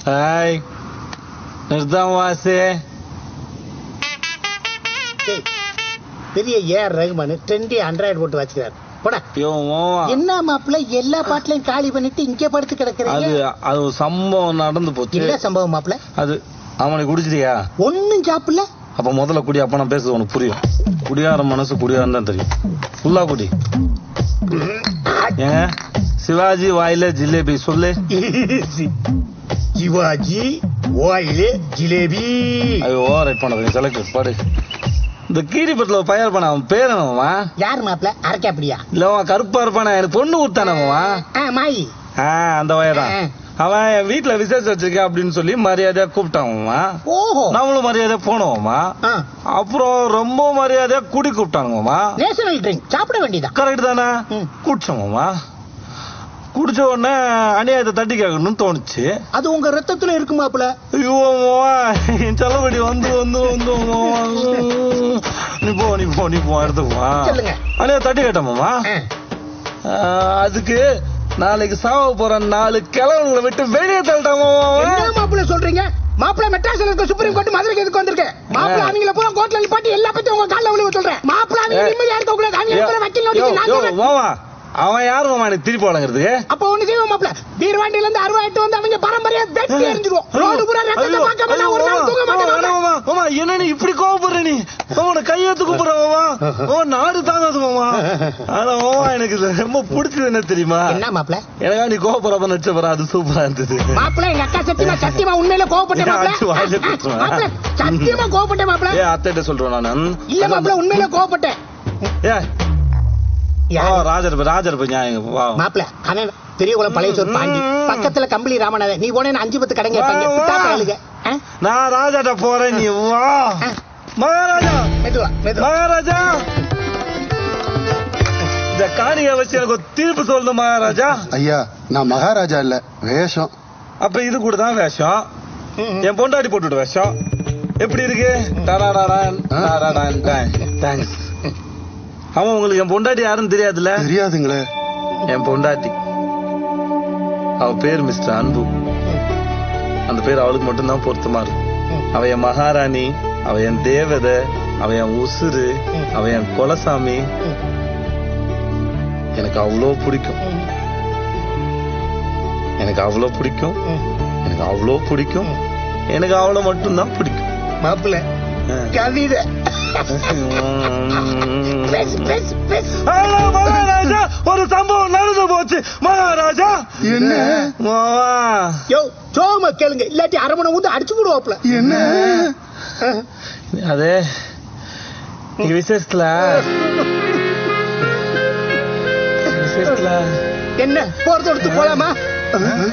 Hi நிறுத்தம் வாசு. பெரிய AR Rahman trendy Android போட்டு வச்சுக்கிறார். போடா. என்ன மாப்பிள்ள எல்லா பாட்டிலையும் காலி பண்ணிட்டு இங்க படுத்து கிடக்குறீங்க? அது ஒரு சம்பவம் நடந்து போச்சு. என்ன சம்பவம் மாப்பிள்ள? அது அவனை குடிச்சிட்டியா? ஒன்னும் சாப்பிடல. அப்ப முதல்ல குடி, அப்ப நான் பேசுறது உனக்கு புரியும். குடியார மனசு குடியாரம் தான் தெரியும். ஃபுல்லா குடி. ஏங்க சிவாஜி வாயில ஜிலேபி சொல்லு. சிவாஜி வாயிலே ஜிலேபி. ஐயோ ரைட் பண்ணது செலக்ட் பாடு. இந்த கீரிப்பட்டில பயிர் பண்ண அவன் பேர் என்னவா? யார் மாப்பிள்ள? அரக்கா அப்படியா? இல்ல கருப்பா இருப்பான எனக்கு பொண்ணு கொடுத்தானவா? மாயி. அந்த வயதான். அவன் என் வீட்டுல விசேஷம் வச்சிருக்கேன் அப்படின்னு சொல்லி மரியாதையா கூப்பிட்டாங்கம்மா. ஓஹோ. நம்மளும் மரியாதையா போனோம்மா. அப்புறம் ரொம்ப மரியாதையா குடி கூப்பிட்டாங்கம்மா. நேஷனல் ட்ரிங்க் சாப்பிட வேண்டியதா? கரெக்ட் தானே? குடிச்சோம்மா. குடிச்ச உடனே அநியாயத்தை தட்டி கேட்கணும்னு தோணுச்சு. அது உங்க ரத்தத்துல இருக்கு மாப்பிள்ள. ஐயோ செலவடி வந்து வந்து வந்து நீ போ எடுத்துக்குமா. அநியாய தட்டி கேட்டோம்மா. அதுக்கு நாளைக்கு சாவ போற 4 கிழவங்களை விட்டு வெளியே தள்ளிட்டாமா. மாப்பிள்ள சொல்றீங்க? மாப்பிள்ள மெட்ராஸ்ல இருக்க சுப்ரீம் கோர்ட் மதுரைக்கு எதுக்கு வந்திருக்கேன்? மாப்பிள்ள அவங்கள பூரா கோர்ட்ல நிப்பாட்டி எல்லா பத்தி உங்க கால்ல விழுக சொல்றேன். மாப்பிள்ள அவங்க நிம்மதியா இருக்க கூடாது. அவங்க வக்கீல் நோட்டீஸ். அவன் யாரு மாமா எனக்கு திருப்பி வழங்குறதுக்கு? அப்ப ஒண்ணு செய்வோம் மாப்பிள்ள. பீர்வாண்டில இருந்து அருவாயிட்டு வந்து அவங்க பரம்பரையா வெட்டி எறிஞ்சிடுவோம். ரோடு பூரா ரத்தத்தை பார்க்க மாட்டா ஒரு நாள் தூங்க மாட்டா. மாமா என்ன நீ இப்படி கோவப்படுற? நீ உன கையெழுத்து கூப்பிடுற மாமா. நாடு தாங்காது மாமா. ஆனா மாமா எனக்கு ரொம்ப பிடிச்சது என்ன தெரியுமா? என்ன மாப்பிள்ள? எனக்கா நீ கோவப்படாம நடிச்ச பாரு, அது சூப்பரா இருந்தது. மாப்பிள்ள எங்க அக்கா சத்தியமா உண்மையில கோவப்பட்டேன் மாப்பிள்ள. சத்தியமா கோவப்பட்டேன் மாப்பிள்ள. அத்தைட்ட சொல்றேன் நான். இல்ல மாப்பிள்ள உண்மையில கோவப்பட்டேன். ராஜர் மாப்பிள்ள அவன் பெரியகுளம் பழைய சோர் பாண்டி பக்கத்துல கம்பளி ராமநாதன். நீ போன 5-10 கடை கேட்பாங்க. நான் ராஜாட்ட போறேன். நீ வா மகாராஜா. மகாராஜா இந்த காணியை வச்சு எனக்கு தீர்ப்பு சொல்லு மகாராஜா. ஐயா நான் மகாராஜா இல்ல, வேஷம். அப்ப இது கூட தான் வேஷம். என் பொண்டாடி போட்டுட்டு வேஷம் எப்படி இருக்கு? தேங்க்ஸ். அவன் உங்களுக்கு என் பொண்டாட்டி யாருன்னு தெரியாதுல்ல? தெரியாதுங்களே. என் பொண்டாட்டி அவ பேர் மிஸ்டர் அன்பு. அந்த பேர் அவளுக்கு மட்டும்தான் பொருத்தமா இருக்கும். அவ என் மகாராணி, அவ என் தேவதை, அவ என் உசுறு, அவ என் குலசாமி. எனக்கு அவ்வளோ பிடிக்கும். எனக்கு அவ்வளோ பிடிக்கும். எனக்கு அவ்வளோ பிடிக்கும். எனக்கு அவ்வளோ மட்டும்தான் பிடிக்கும். மாப்பிள்ள கவிதை மகாராஜா ஒரு சம்பவம் நடந்து போச்சு மகாராஜா. என்ன? சோம கேளுங்க, இல்லாட்டி அரமணை வந்து அடிச்சு போடுவாப்ல. என்ன? அது விசேஷத்துல என்ன போறது எடுத்து போலாமா?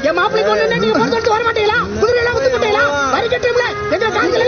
என் மாப்பிள்ளை கொண்டு நீங்க போறது எடுத்து வர மாட்டீங்களா? குதிரை எல்லாம் வந்து மாட்டீங்களா? வரி கட்டுறீங்களா? எங்க காலத்துல